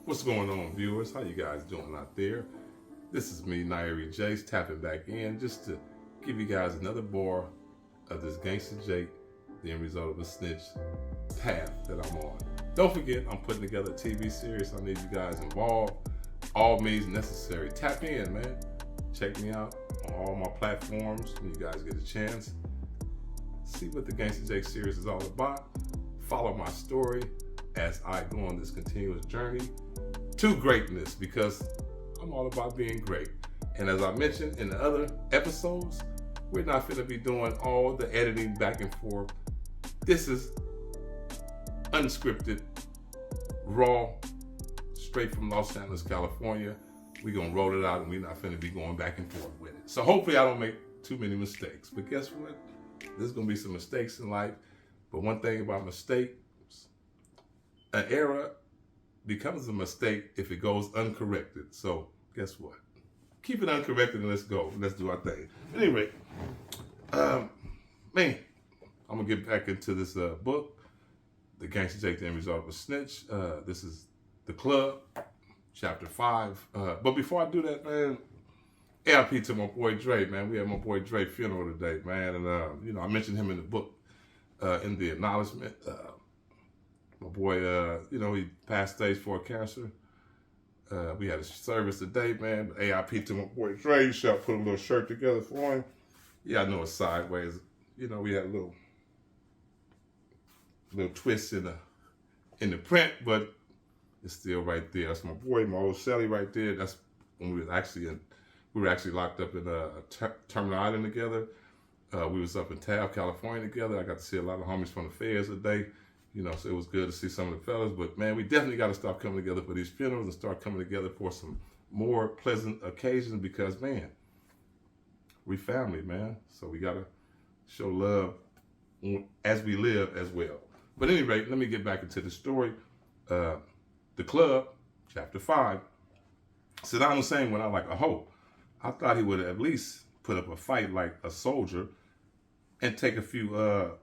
What's going on, viewers? How you guys doing out there? This is me, Nairi Jace, tapping back in just to give you guys another bar of this Gangsta Jake, the end result of a snitch path that I'm on. Don't forget, I'm putting together a TV series. I need you guys involved. All means necessary. Tap in, man. Check me out on all my platforms when you guys get a chance. See what the Gangsta Jake series is all about. Follow my story as I go on this continuous journey to greatness, because I'm all about being great. And as I mentioned in the other episodes, we're not going to be doing all the editing back and forth. This is unscripted, raw, straight from Los Angeles, California. We're going to roll it out, and we're not going to be going back and forth with it. So hopefully I don't make too many mistakes. But guess what? There's going to be some mistakes in life. But one thing about mistakes, an error becomes a mistake if it goes uncorrected. So guess what? Keep it uncorrected and let's go. Let's do our thing. Anyway, man, I'm going to get back into this book, The Gangsta Jake, the End Result of a Snitch. This is The Club, Chapter 5. But before I do that, man, AIP to my boy Dre, man. We had my boy Dre funeral today, man. And, I mentioned him in the book, in the acknowledgement. My boy, he passed stage 4 cancer. We had a service today, man. But AIP to my boy Dre. You should put a little shirt together for him. Yeah, I know it's sideways. We had a little twist in the print, but it's still right there. That's my boy, my old Sally right there. That's when we were actually locked up in Terminal Island together. We was up in Taft, California together. I got to see a lot of homies from the feds today. So it was good to see some of the fellas. But, man, we definitely got to start coming together for these funerals and start coming together for some more pleasant occasions because, man, we family, man. So we got to show love as we live as well. But at any rate, let me get back into the story. The Club, Chapter 5. Saddam Hussein went out like a hoe. I thought he would at least put up a fight like a soldier and take a few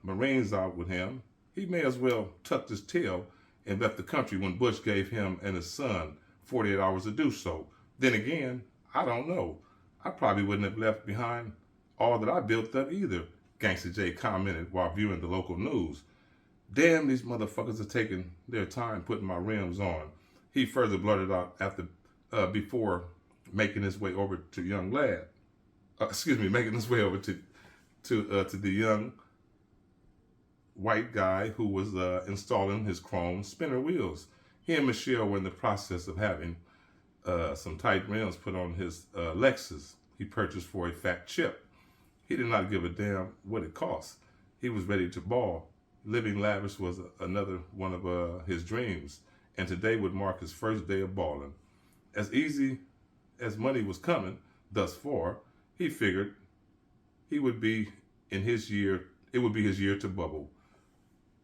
Marines out with him. He may as well tucked his tail and left the country when Bush gave him and his son 48 hours to do so. Then again, I don't know. I probably wouldn't have left behind all that I built up either, Gangsta Jay commented while viewing the local news. Damn, these motherfuckers are taking their time putting my rims on. He further blurted out before making his way over to making his way over to the young white guy who was installing his chrome spinner wheels. He and Michelle were in the process of having some tight rims put on his Lexus he purchased for a fat chip. He did not give a damn what it cost. He was ready to ball. Living lavish was another one of his dreams, and today would mark his first day of balling. As easy as money was coming thus far, he figured it would be his year to bubble.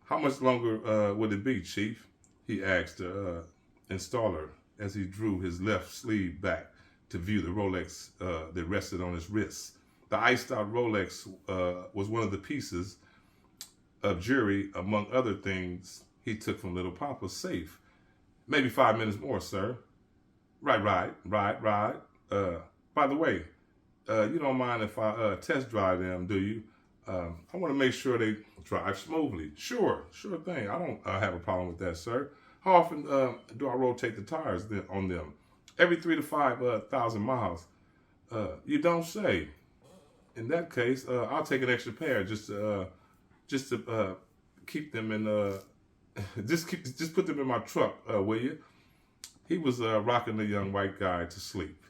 How much longer would it be, Chief? He asked the installer as he drew his left sleeve back to view the Rolex that rested on his wrist. The iced-out Rolex was one of the pieces of jewelry, among other things, he took from Little Papa's safe. Maybe 5 minutes more, sir. Right. By the way, you don't mind if I test drive them, do you? I want to make sure they drive smoothly. Sure thing. I don't have a problem with that, sir. How often do I rotate the tires on them? Every 3,000 to 5,000 miles. You don't say. In that case, I'll take an extra pair just to keep them in. Just put them in my truck, will you? He was rocking the young white guy to sleep.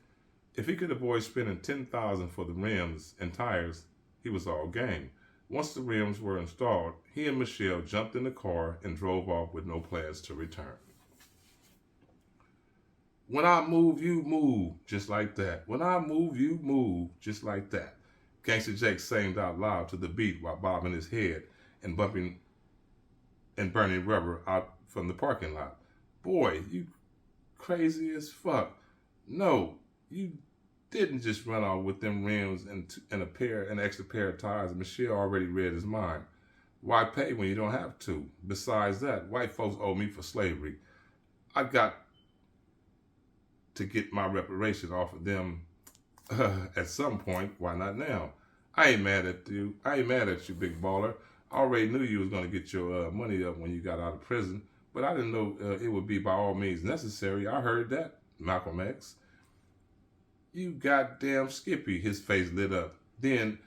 If he could avoid spending $10,000 for the rims and tires, he was all game. Once the rims were installed, he and Michelle jumped in the car and drove off with no plans to return. When I move, you move, just like that. When I move, you move, just like that. Gangsta Jake sang out loud to the beat while bobbing his head and bumping and burning rubber out from the parking lot. Boy, you crazy as fuck. No, you didn't just run off with them rims and an extra pair of tires. Michelle already read his mind. Why pay when you don't have to? Besides that, white folks owe me for slavery. I got to get my reparation off of them at some point. Why not now? I ain't mad at you. I ain't mad at you, big baller. I already knew you was going to get your money up when you got out of prison, but I didn't know it would be by all means necessary. I heard that, Malcolm X. You goddamn Skippy. His face lit up. Then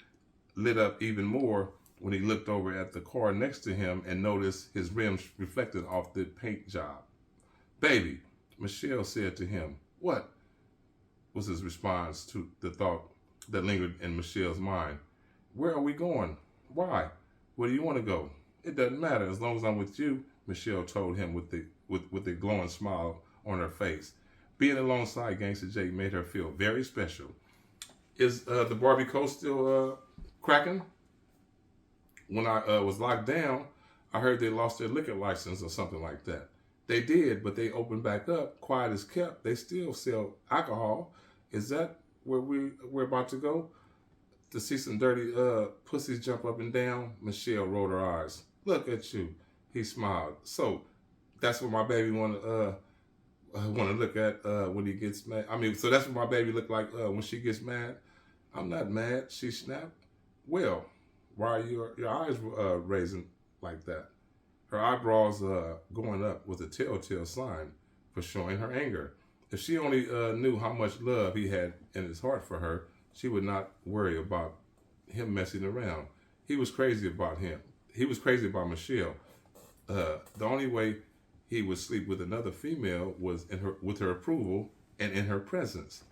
lit up even more when he looked over at the car next to him and noticed his rims reflected off the paint job. Baby, Michelle said to him. What? Was his response to the thought that lingered in Michelle's mind. Where are we going? Why? Where do you want to go? It doesn't matter as long as I'm with you, Michelle told him with a glowing smile on her face. Being alongside Gangsta Jake made her feel very special. Is the Barbie coast still cracking? When I was locked down, I heard they lost their liquor license or something like that. They did, but they opened back up. Quiet as kept. They still sell alcohol. Is that where we're about to go? To see some dirty pussies jump up and down? Michelle rolled her eyes. Look at you. He smiled. So that's what my baby want to look at when he gets mad. I mean, so that's what my baby look like when she gets mad. I'm not mad. She snapped. Well, why are your eyes raising like that? Her eyebrows going up was a telltale sign for showing her anger. If she only knew how much love he had in his heart for her, she would not worry about him messing around. He was crazy about him. He was crazy about Michelle. The only way he would sleep with another female was with her approval and in her presence.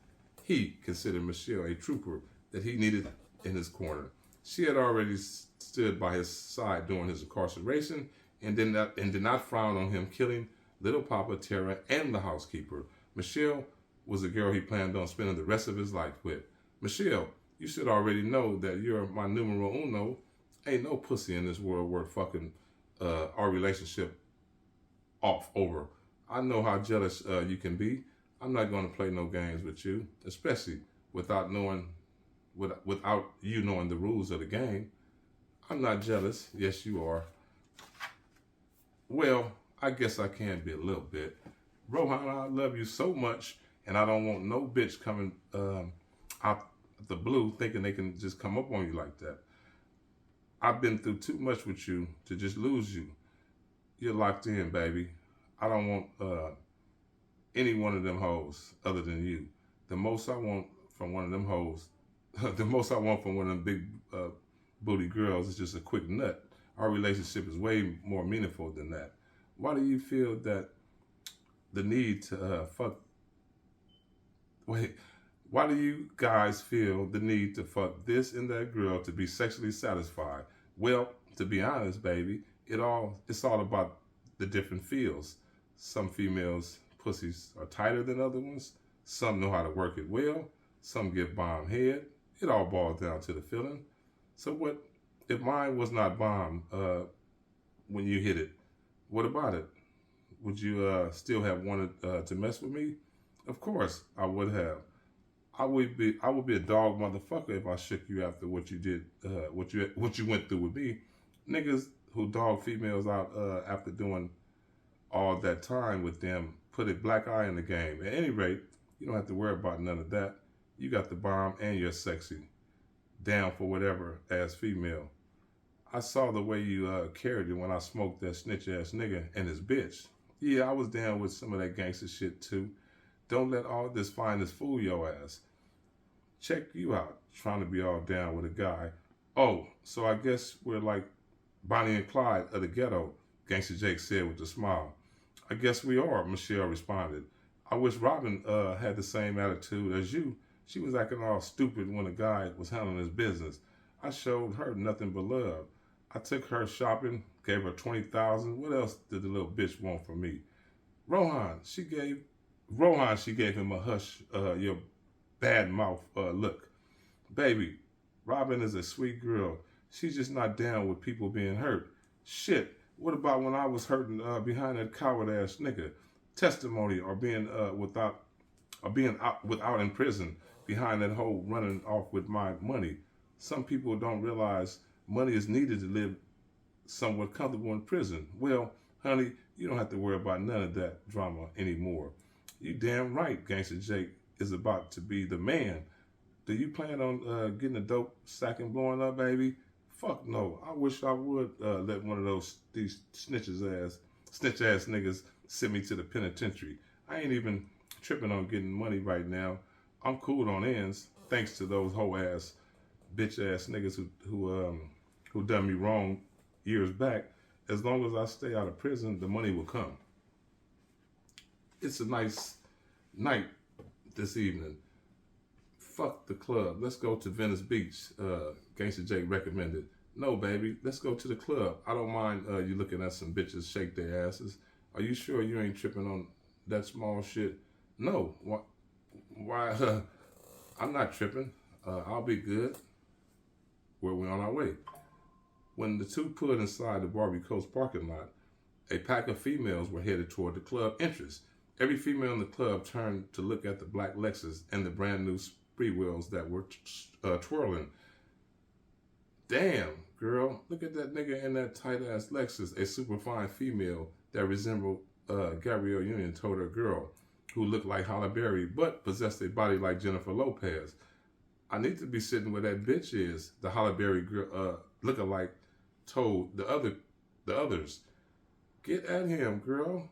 He considered Michelle a trooper that he needed in his corner. She had already stood by his side during his incarceration and did not frown on him killing little Papa, Tara, and the housekeeper. Michelle was a girl he planned on spending the rest of his life with. Michelle, you should already know that you're my numero uno. Ain't no pussy in this world worth fucking our relationship off over. I know how jealous you can be. I'm not going to play no games with you, especially without you knowing the rules of the game. I'm not jealous. Yes, you are. Well, I guess I can be a little bit. Rohan, I love you so much, and I don't want no bitch coming out the blue thinking they can just come up on you like that. I've been through too much with you to just lose you. You're locked in, baby. I don't want any one of them hoes other than you. The most I want from one of them hoes, the most I want from one of them big booty girls is just a quick nut. Our relationship is way more meaningful than that. Why do you feel that the need to fuck? Wait, why do you guys feel the need to fuck this and that girl to be sexually satisfied? Well, to be honest, baby, it's all about the different feels. Some females' pussies are tighter than other ones. Some know how to work it well. Some give bomb head. It all boils down to the feeling. So what if mine was not bomb when you hit it? What about it? Would you still have wanted to mess with me? Of course, I would have. I would be a dog motherfucker if I shook you after what you did, what you went through with me. Niggas who dog females out after doing all that time with them put a black eye in the game. At any rate, you don't have to worry about none of that. You got the bomb and you're sexy. Down for whatever as female. I saw the way you carried it when I smoked that snitch ass nigga and his bitch. Yeah, I was down with some of that gangster shit too. Don't let all this fineness fool your ass. Check you out, trying to be all down with a guy. Oh, so I guess we're like Bonnie and Clyde of the ghetto, Gangsta Jake said with a smile. I guess we are, Michelle responded. I wish Robin had the same attitude as you. She was acting all stupid when a guy was handling his business. I showed her nothing but love. I took her shopping, gave her $20,000. What else did the little bitch want from me? Rohan, she gave him a hush, your bad mouth look. Baby, Robin is a sweet girl. She's just not down with people being hurt. Shit, what about when I was hurting behind that coward ass nigga? Testimony or being without in prison behind that whole running off with my money. Some people don't realize money is needed to live somewhat comfortable in prison. Well, honey, you don't have to worry about none of that drama anymore. You damn right, Gangsta Jake is about to be the man. Do you plan on getting a dope sack and blowing up, baby? Fuck no. I wish I would let one of these snitch ass niggas send me to the penitentiary. I ain't even tripping on getting money right now. I'm cool on ends, thanks to those hoe ass, bitch ass niggas who done me wrong years back. As long as I stay out of prison, the money will come. It's a nice night this evening. Fuck the club. Let's go to Venice Beach. Gangsta Jake recommended. No, baby. Let's go to the club. I don't mind you looking at some bitches shake their asses. Are you sure you ain't tripping on that small shit? No. Why? I'm not tripping. I'll be good. We're on our way. When the two pulled inside the Barbie Coast parking lot, a pack of females were headed toward the club entrance. Every female in the club turned to look at the black Lexus and the brand new spree wheels that were twirling. Damn, girl, look at that nigga in that tight-ass Lexus, a super fine female that resembled Gabrielle Union told her girl, who looked like Halle Berry but possessed a body like Jennifer Lopez. I need to be sitting where that bitch is, the Halle Berry girl, lookalike told the others. Get at him, girl.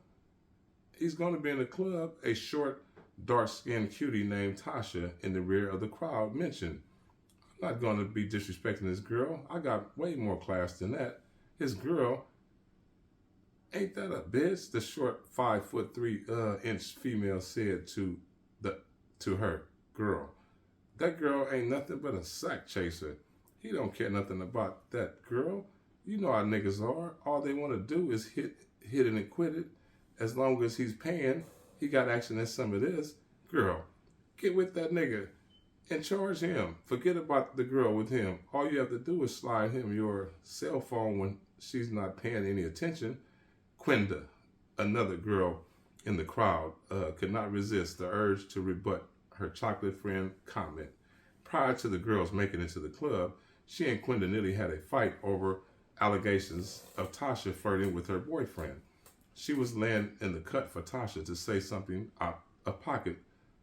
He's going to be in the club, a short, dark-skinned cutie named Tasha in the rear of the crowd mentioned. I'm not going to be disrespecting this girl. I got way more class than that. His girl, ain't that a bitch? The short 5'3" female said to her girl. That girl ain't nothing but a sack chaser. He don't care nothing about that girl. You know how niggas are. All they want to do is hit it and quit it. As long as he's paying, he got action in some of this. Girl, get with that nigga and charge him. Forget about the girl with him. All you have to do is slide him your cell phone when she's not paying any attention. Quinda, another girl in the crowd, could not resist the urge to rebut her chocolate friend comment. Prior to the girls making it to the club, she and Quinda nearly had a fight over allegations of Tasha flirting with her boyfriend. She was laying in the cut for Tasha to say something out of pocket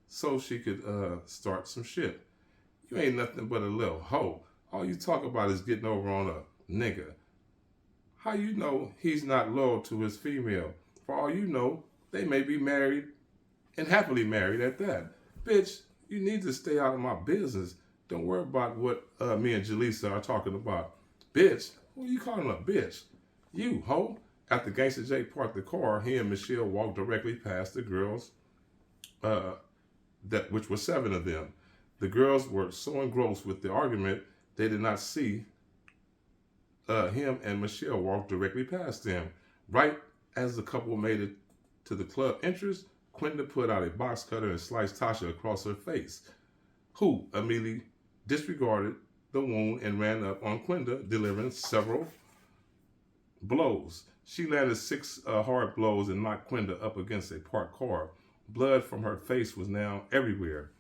so she could start some shit. You ain't nothing but a little hoe. All you talk about is getting over on a nigga. How you know he's not loyal to his female? For all you know, they may be married and happily married at that. Bitch, you need to stay out of my business. Don't worry about what me and Jaleesa are talking about. Bitch, who you calling a bitch? You, hoe. After Gangsta Jake parked the car, he and Michelle walked directly past the girls, which were 7 of them. The girls were so engrossed with the argument, they did not see him and Michelle walk directly past them. Right as the couple made it to the club entrance, Quinda put out a box cutter and sliced Tasha across her face, who immediately disregarded the wound and ran up on Quinda, delivering several blows. She landed 6 hard blows and knocked Quinda up against a parked car. Blood from her face was now everywhere.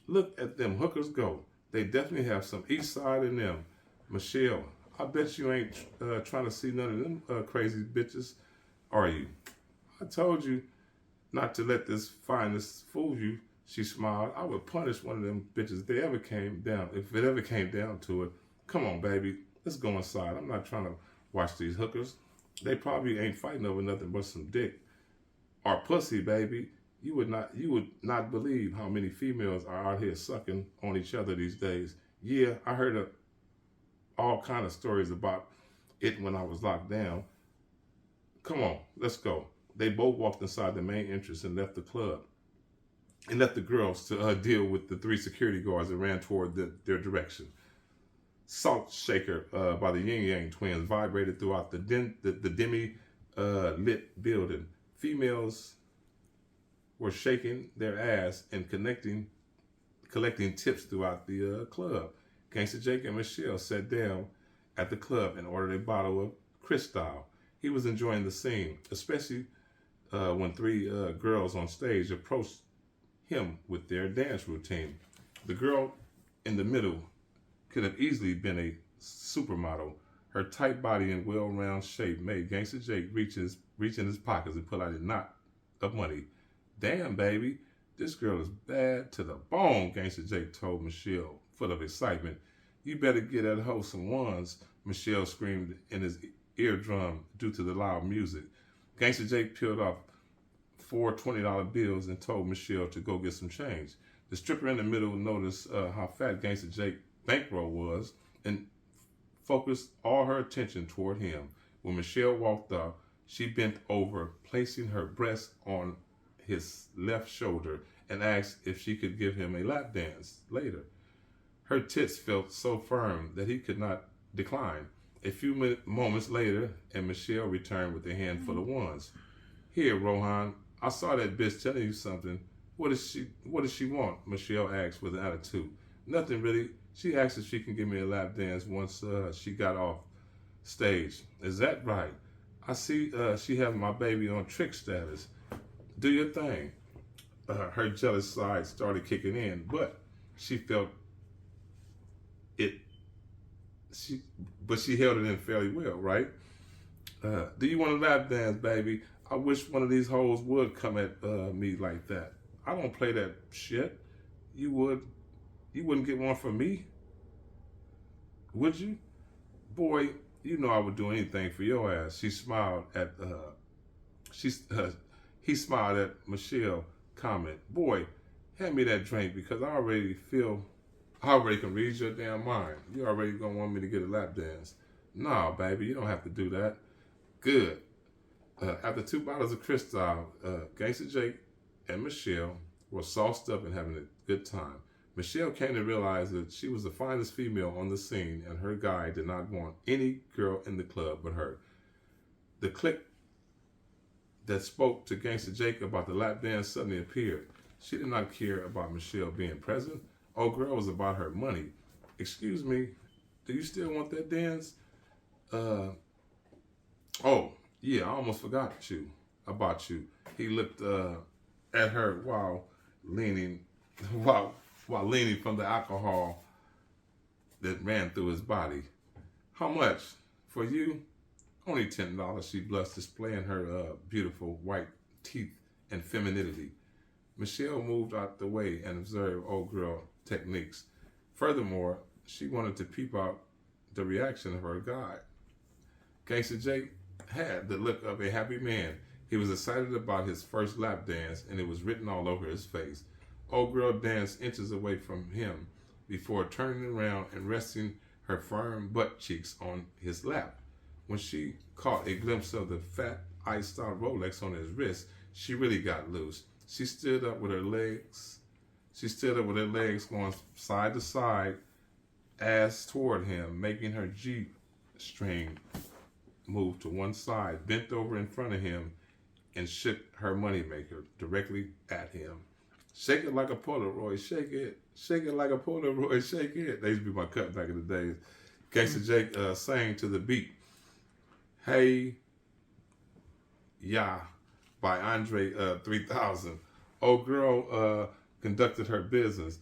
Look at them hookers go. They definitely have some east side in them. Michelle, I bet you ain't trying to see none of them crazy bitches, are you? I told you not to let this fineness fool you. She smiled. I would punish one of them bitches if it ever came down to it. Come on, baby. Let's go inside. I'm not trying to watch these hookers. They probably ain't fighting over nothing but some dick or pussy, baby. You would not believe how many females are out here sucking on each other these days. Yeah, I heard all kind of stories about it when I was locked down. Come on, let's go. They both walked inside the main entrance and left the club. And left the girls to deal with the 3 security guards that ran toward their direction. Salt Shaker by the Yin Yang twins vibrated throughout the demi-lit building. Females were shaking their ass and collecting tips throughout the club. Gangsta Jake and Michelle sat down at the club and ordered a bottle of Cristal. He was enjoying the scene, especially when 3 girls on stage approached him with their dance routine. The girl in the middle could have easily been a supermodel. Her tight body and well-rounded shape made Gangsta Jake reach in his pockets and pull out a knot of money. Damn, baby, this girl is bad to the bone, Gangsta Jake told Michelle, full of excitement. You better get that hoe some ones, Michelle screamed in his eardrum due to the loud music. Gangsta Jake peeled off four $20 bills and told Michelle to go get some change. The stripper in the middle noticed how fat Gangsta Jake's bankroll was and focused all her attention toward him. When Michelle walked up, she bent over, placing her breast on his left shoulder and asked if she could give him a lap dance later. Her tits felt so firm that he could not decline. A few moments later, and Michelle returned with a handful of ones. Here, Rohan, I saw that bitch telling you something. What does she want? Michelle asked with an attitude. Nothing really. She asked if she can give me a lap dance once she got off stage. Is that right? I see she has my baby on trick status. Do your thing. Her jealous side started kicking in, but she felt it. But she held it in fairly well, right? Do you want a lap dance, baby? I wish one of these hoes would come at me like that. I don't play that shit. You wouldn't get one from me, would you? Boy, you know I would do anything for your ass. He smiled at Michelle comment. Boy, hand me that drink because I already can read your damn mind. You already gonna want me to get a lap dance. Nah, baby, you don't have to do that. Good. After 2 bottles of Cristal, Gangsta Jake and Michelle were sauced up and having a good time. Michelle came to realize that she was the finest female on the scene and her guy did not want any girl in the club but her. The clique that spoke to Gangsta Jake about the lap dance suddenly appeared. She did not care about Michelle being present. Old girl was about her money. Excuse me, do you still want that dance? Oh, yeah, I almost forgot about you. He looked at her while leaning from the alcohol that ran through his body. How much? For you? Only $10, she blushed, displaying her beautiful white teeth and femininity. Michelle moved out the way and observed old girl techniques. Furthermore, she wanted to peep out the reaction of her guy. Gangsta Jake had the look of a happy man. He was excited about his first lap dance, and it was written all over his face. Old girl danced inches away from him before turning around and resting her firm butt cheeks on his lap. When she caught a glimpse of the fat ice-style Rolex on his wrist, she really got loose. She stood up with her legs going side to side, ass toward him, making her G-string move to one side, bent over in front of him, and shook her moneymaker directly at him. Shake it like a Polaroid, shake it. Shake it like a Polaroid, shake it. That used to be my cut back in the days. Gangsta Jake sang to the beat. Hey, Ya by Andre 3000. Old girl conducted her business.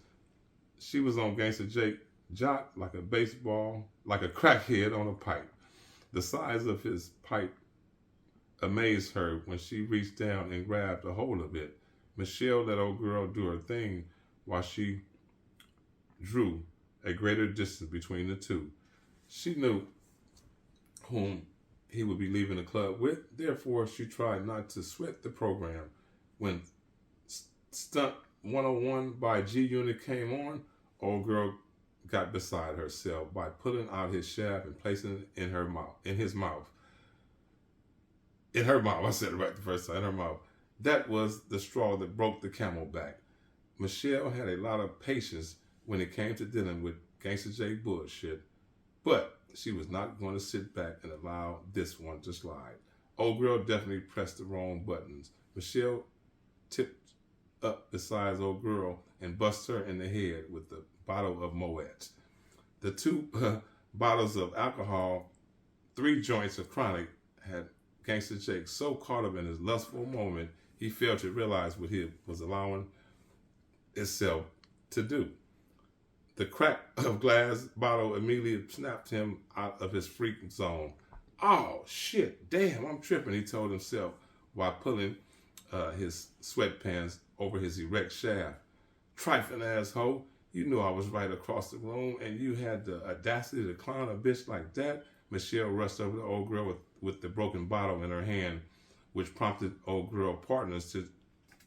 She was on Gangsta Jake jock like a crackhead on a pipe. The size of his pipe amazed her when she reached down and grabbed a hold of it. Michelle let old girl do her thing while she drew a greater distance between the two. She knew whom he would be leaving the club with, therefore she tried not to sweat the program. When Stunt 101 by G-Unit came on, old girl got beside herself by pulling out his shaft and placing it in her mouth. In her mouth, I said it right the first time, in her mouth. That was the straw that broke the camel back. Michelle had a lot of patience when it came to dealing with Gangsta J bullshit, but she was not going to sit back and allow this one to slide. Old girl definitely pressed the wrong buttons. Michelle tipped up beside old girl and bust her in the head with the bottle of Moet. The 2 bottles of alcohol, 3 joints of chronic had Gangsta Jake so caught up in his lustful moment, he failed to realize what he was allowing itself to do. The crack of glass bottle immediately snapped him out of his freak zone. Oh, shit, damn, I'm tripping, he told himself while pulling his sweatpants over his erect shaft. Trifling asshole, you knew I was right across the room, and you had the audacity to clown a bitch like that. Michelle rushed over the old girl with the broken bottle in her hand, which prompted old girl partners to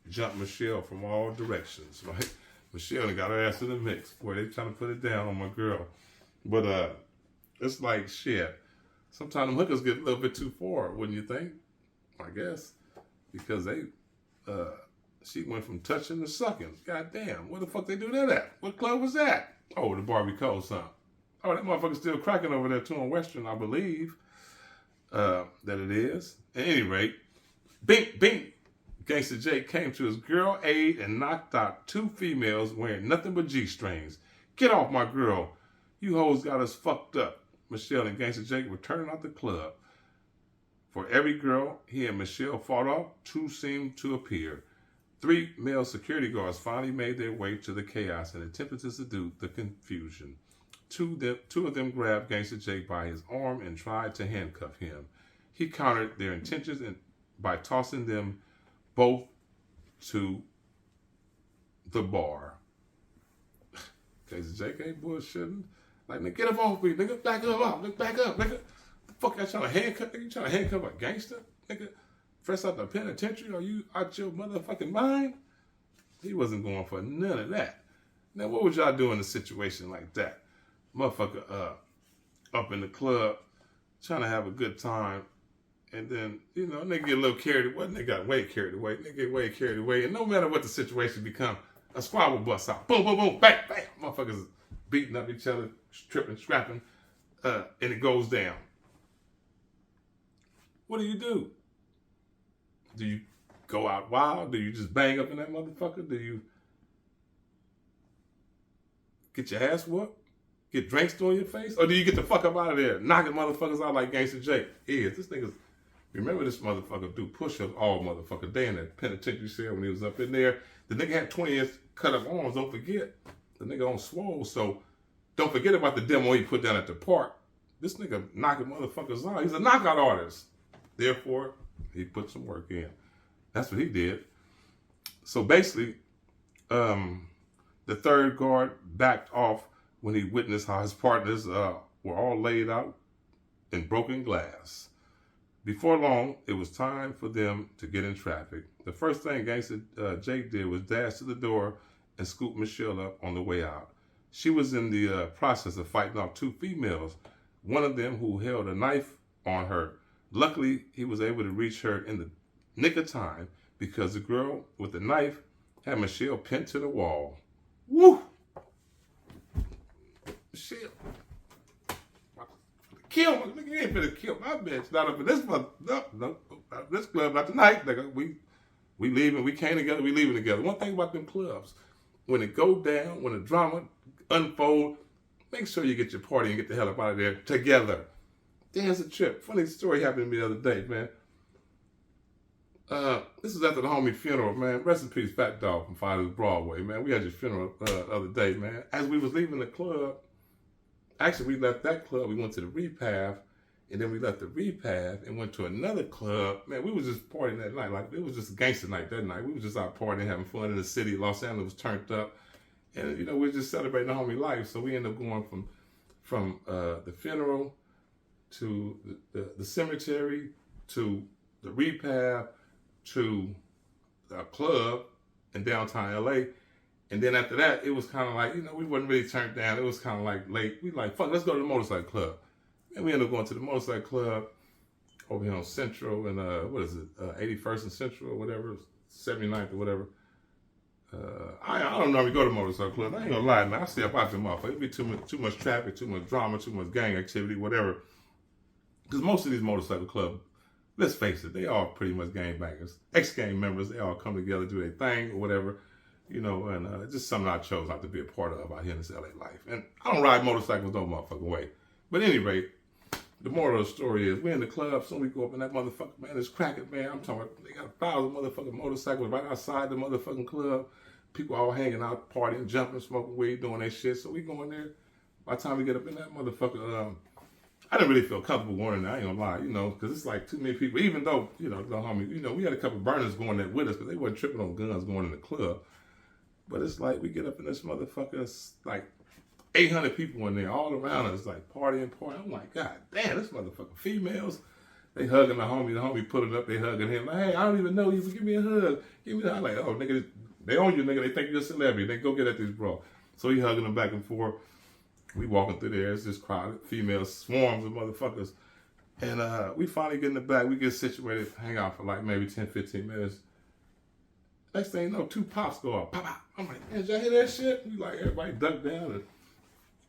jump Michelle from all directions, right? Michelle got her ass in the mix. Boy, they trying to put it down on my girl. But it's like, shit. Sometimes them hookers get a little bit too far, wouldn't you think? I guess. Because she went from touching to sucking. God damn, where the fuck they do that at? What club was that? Oh, the Barbie Cole, son. Oh, that motherfucker's still cracking over there too on Western, I believe. That it is. At any rate, bink, bink. Gangsta Jake came to his girl aid and knocked out 2 females wearing nothing but G-strings. Get off my girl. You hoes got us fucked up. Michelle and Gangsta Jake were turning out the club. For every girl he and Michelle fought off, 2 seemed to appear. 3 male security guards finally made their way to the chaos and attempted to subdue the confusion. Two of them grabbed Gangsta Jake by his arm and tried to handcuff him. He countered their intentions by tossing them both to the bar. Gangsta Jake ain't bullshitting. Like, nigga, get up off me, nigga. Back up, nigga. Back up, nigga. The fuck you trying to handcuff? Nigga, you trying to handcuff a gangster? Nigga, fresh out the penitentiary? Are you out your motherfucking mind? He wasn't going for none of that. Now, what would y'all do in a situation like that? Motherfucker up in the club trying to have a good time, and then, you know, they get a little carried away. They got way carried away. They get way carried away, and no matter what the situation become, a squad will bust out. Boom, boom, boom, bang, bang. Motherfuckers beating up each other, tripping, scrapping, and it goes down. What do? Do you go out wild? Do you just bang up in that motherfucker? Do you get your ass whooped? Get drinks thrown in your face? Or do you get the fuck up out of there, knocking motherfuckers out like Gangsta Jake? This nigga's, remember this motherfucker do push-ups all motherfucker day in that penitentiary cell when he was up in there. The nigga had 20-inch cut up arms, don't forget. The nigga on swole, so don't forget about the demo he put down at the park. This nigga knocking motherfuckers out. He's a knockout artist. Therefore, he put some work in. That's what he did. So basically, the third guard backed off when he witnessed how his partners were all laid out in broken glass. Before long, it was time for them to get in traffic. The first thing Gangsta Jake did was dash to the door and scoop Michelle up on the way out. She was in the process of fighting off 2 females, one of them who held a knife on her. Luckily, he was able to reach her in the nick of time because the girl with the knife had Michelle pinned to the wall. Woo! Michelle. Kill me. Nigga, you ain't finna kill my bitch. Not up in this mother. No. This club, not tonight, nigga. We leaving. We came together. We leaving together. One thing about them clubs, when it go down, when the drama unfold, make sure you get your party and get the hell up out of there together. There's a trip. Funny story happened to me the other day, man. This was after the homie funeral, man. Rest in peace, Fat Dog from Fighters Broadway, man. We had your funeral the other day, man. As we was leaving the club, actually, we left that club. We went to the Repath, and then we left the Repath and went to another club. Man, we was just partying that night. Like, it was just a gangster night that night. We was just out partying, having fun in the city. Los Angeles was turned up. And, you know, we were just celebrating the homie life. So we ended up going from the funeral to the cemetery to the Repath to a club in downtown LA. And then after that, it was kind of like, you know, we wasn't really turned down. It was kind of like late. We like, fuck, let's go to the motorcycle club. And we ended up going to the motorcycle club over here on Central and, 81st and Central or whatever, 79th or whatever. I don't normally go to motorcycle club. I ain't gonna lie, man. I stay up out the motherfucker. It'd be too much traffic, too much drama, too much gang activity, whatever. Because most of these motorcycle clubs, let's face it, they all pretty much gangbangers. Ex-gang members, they all come together, do their thing or whatever. You know, and it's just something I chose not to be a part of out here in this LA life. And I don't ride motorcycles no motherfucking way. But at any rate, the moral of the story is we're in the club, soon we go up in that motherfucker, man, it's cracking, man. I'm talking about, they got 1,000 motherfucking motorcycles right outside the motherfucking club. People all hanging out, partying, jumping, smoking weed, doing that shit. So we go in there. By the time we get up in that motherfucker I didn't really feel comfortable going in there. I ain't gonna lie, because it's like too many people. Even though, the homie, we had a couple of burners going there with us, but they wasn't tripping on guns going in the club. But it's like we get up in this motherfucker, it's like 800 people in there all around us, like partying. I'm like, God damn, this motherfucker females. They hugging the homie put it up, they hugging him. Like, hey, I don't even know you, but give me a hug. I'm like, oh, nigga, they own you, nigga. They think you're a celebrity. They go get at this bro. So he hugging them back and forth. We walking through there. It's just crowded. Female swarms of motherfuckers. And we finally get in the back. We get situated, hang out for like maybe 10, 15 minutes. Next thing you know, 2 pops go off. Pop, pop. I'm like, man, did y'all hear that shit? We like, everybody ducked down. The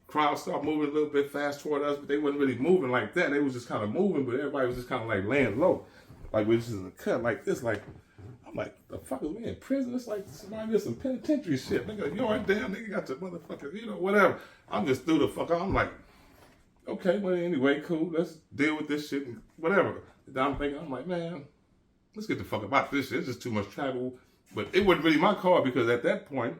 crowd started moving a little bit fast toward us, but they wasn't really moving like that. They was just kind of moving, but everybody was just kind of like laying low. Like we was just in the cut like this. Like, I'm like, the fuck is we in prison? It's like somebody did some penitentiary shit. Nigga, you already down, nigga got your motherfuckers, whatever. I'm just through the fuck out. I'm like, okay, well, anyway, cool. Let's deal with this shit and whatever. I'm thinking, I'm like, man, let's get the fuck about this shit. It's just too much travel. But it wasn't really my call because at that point,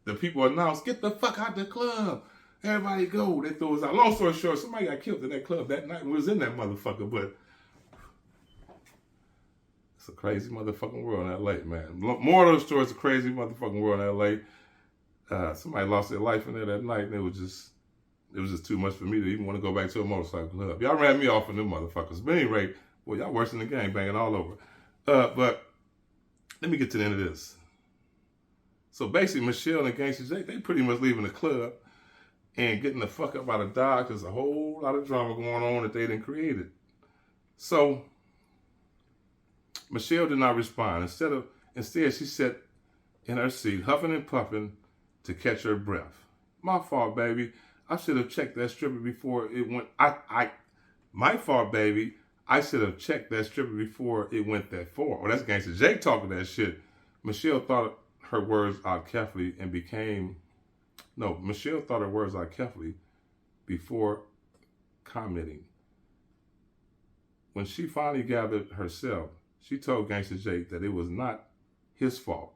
the people announced, get the fuck out the club. Everybody go. They threw us out. Long story short, somebody got killed in that club that night and we was in that motherfucker. But it's a crazy motherfucking world in L.A., man. More of those stories, a crazy motherfucking world in L.A. Somebody lost their life in there that night, and it was just too much for me to even want to go back to a motorcycle club. Y'all ran me off of them motherfuckers. But anyway, boy, y'all worse than the gang banging all over. But let me get to the end of this. So basically, Michelle and Gangsta Jake, they pretty much leaving the club and getting the fuck up out of Dodge. There's a whole lot of drama going on that they didn't create it. So Michelle did not respond. Instead, she sat in her seat, huffing and puffing to catch her breath. My fault, baby. I should have checked that stripper before it went. My fault, baby. I should have checked that stripper before it went that far. Oh, that's Gangsta Jake talking that shit. Michelle thought her words out carefully and Michelle thought her words out carefully before commenting. When she finally gathered herself, she told Gangsta Jake that it was not his fault.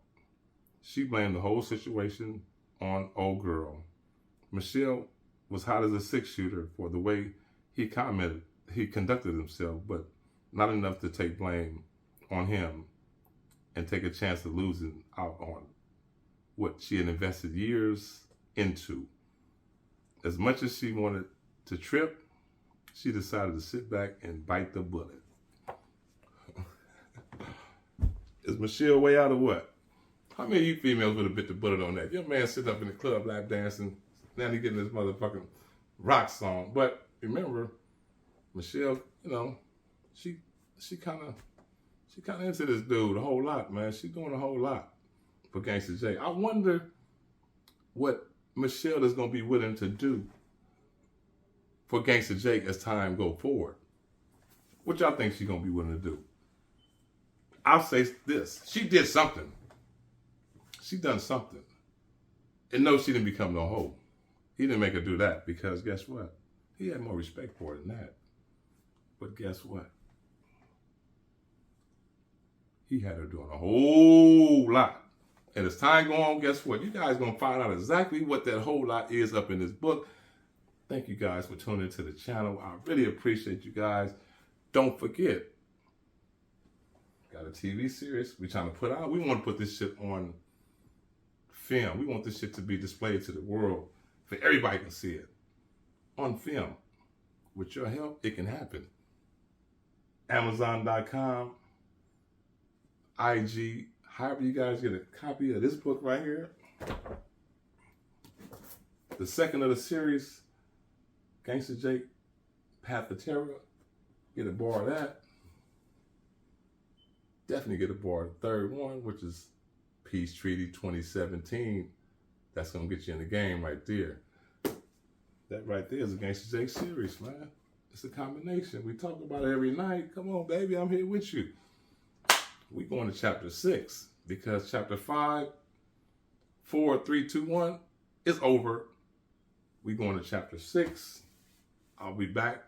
She blamed the whole situation on old girl. Michelle was hot as a 6-shooter for the way he conducted himself, but not enough to take blame on him and take a chance of losing out on what she had invested years into. As much as she wanted to trip, she decided to sit back and bite the bullet. Is Michelle way out or what? How many of you females would have bit the bullet on that? Your man sitting up in the club lap dancing, now he getting this motherfucking rock song. But remember, Michelle, she kind of into this dude a whole lot, man. She's doing a whole lot for Gangsta Jake. I wonder what Michelle is going to be willing to do for Gangsta Jake as time go forward. What y'all think she's going to be willing to do? I'll say this. She did something. She done something. And no, she didn't become no hoe. He didn't make her do that because guess what? He had more respect for her than that. But guess what? He had her doing a whole lot. And as time go on, guess what? You guys going to find out exactly what that whole lot is up in this book. Thank you guys for tuning into the channel. I really appreciate you guys. Don't forget, got a TV series we're trying to put out. We want to put this shit on film. We want this shit to be displayed to the world so everybody can see it on film. With your help, it can happen. Amazon.com, IG, however you guys get a copy of this book right here. The second of the series, Gangsta Jake, Path of Terror. Get a bar of that. Definitely get a bar of the third one, which is Peace Treaty 2017. That's going to get you in the game right there. That right there is a Gangsta Jake series, man. It's a combination. We talk about it every night. Come on, baby, I'm here with you. We going to chapter 6 because chapter 5, 4, 3, 2, 1 is over. We going to chapter 6. I'll be back.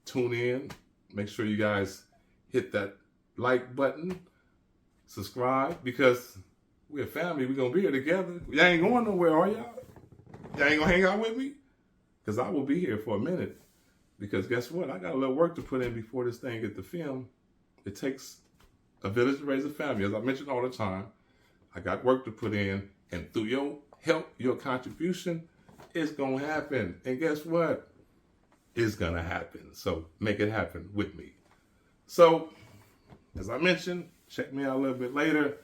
Tune in. Make sure you guys hit that like button. Subscribe because we're a family. We're going to be here together. Y'all ain't going nowhere, are y'all? Y'all ain't going to hang out with me? because I will be here for a minute. Because guess what? I got a little work to put in before this thing gets to film. It takes a village to raise a family. As I mention all the time, I got work to put in, and through your help, your contribution, it's going to happen. And guess what? It's going to happen. So make it happen with me. So, as I mentioned, check me out a little bit later.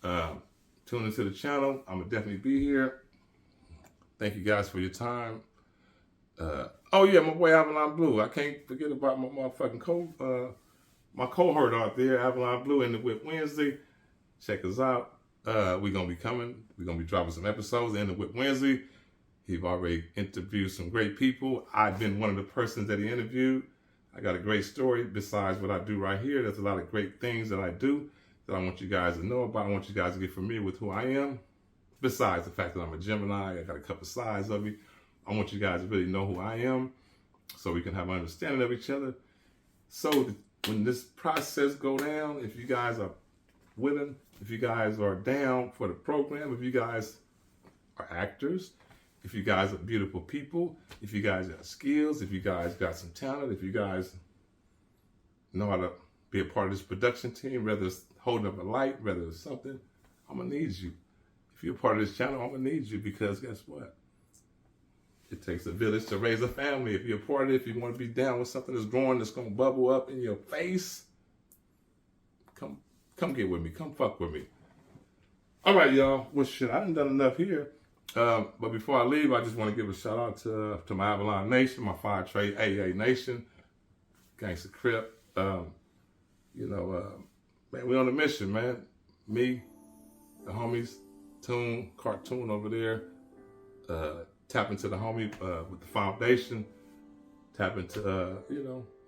Tune into the channel. I'm going to definitely be here. Thank you guys for your time. Oh yeah, my boy Avalon Blue. I can't forget about my motherfucking my cohort out there, Avalon Blue in the Whip Wednesday. Check us out. We're gonna be coming. We're gonna be dropping some episodes in the Whip Wednesday. He's already interviewed some great people. I've been one of the persons that he interviewed. I got a great story besides what I do right here. There's a lot of great things that I do that I want you guys to know about. I want you guys to get familiar with who I am. Besides the fact that I'm a Gemini, I got a couple sides of me. I want you guys to really know who I am so we can have an understanding of each other. So when this process go down, if you guys are willing, if you guys are down for the program, if you guys are actors, if you guys are beautiful people, if you guys got skills, if you guys got some talent, if you guys know how to be a part of this production team, whether it's holding up a light, whether it's something, I'm going to need you. If you're a part of this channel, I'm going to need you because guess what? It takes a village to raise a family. If you're a part of it, if you want to be down with something that's growing, that's going to bubble up in your face, come get with me. Come fuck with me. All right, y'all. Well, shit, I done enough here. But before I leave, I just want to give a shout out to my Avalon Nation, my Fire Trade AA Nation, Gangsta Crip. Man, we on a mission, man. Me, the homies, Cartoon over there. Tap into the homie with the foundation. Tap into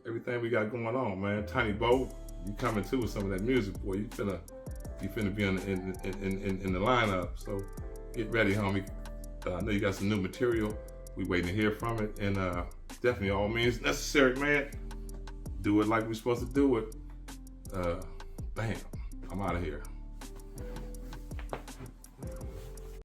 everything we got going on, man. Tiny Bo, you coming too with some of that music, boy. You finna be in the lineup. So get ready, homie. I know you got some new material. We waiting to hear from it, and definitely all means necessary, man. Do it like we're supposed to do it. Bam, I'm out of here.